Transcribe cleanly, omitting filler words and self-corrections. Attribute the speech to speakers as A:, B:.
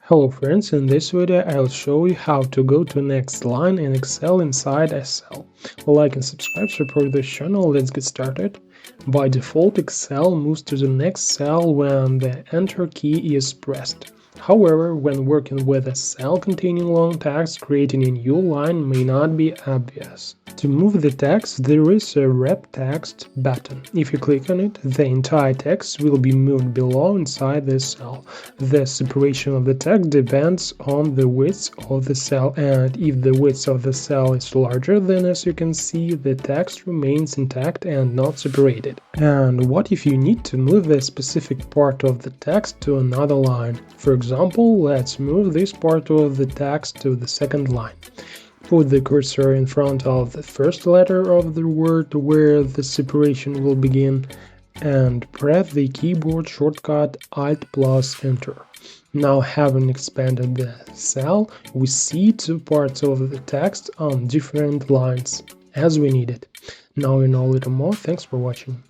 A: Hello friends, in this video I'll show you how to go to next line in Excel inside a cell. Like and subscribe to support this channel. Let's get started. By default, Excel moves to the next cell when the Enter key is pressed. However, when working with a cell containing long text, creating a new line may not be obvious. To move the text, there is a Wrap Text button. If you click on it, the entire text will be moved below inside the cell. The separation of the text depends on the width of the cell, and if the width of the cell is larger, then as you can see, the text remains intact and not separated. And what if you need to move a specific part of the text to another line? For example, let's move this part of the text to the second line. Put the cursor in front of the first letter of the word where the separation will begin and press the keyboard shortcut Alt plus Enter. Now, having expanded the cell, we see two parts of the text on different lines as we need it. Now you know a little more. Thanks for watching.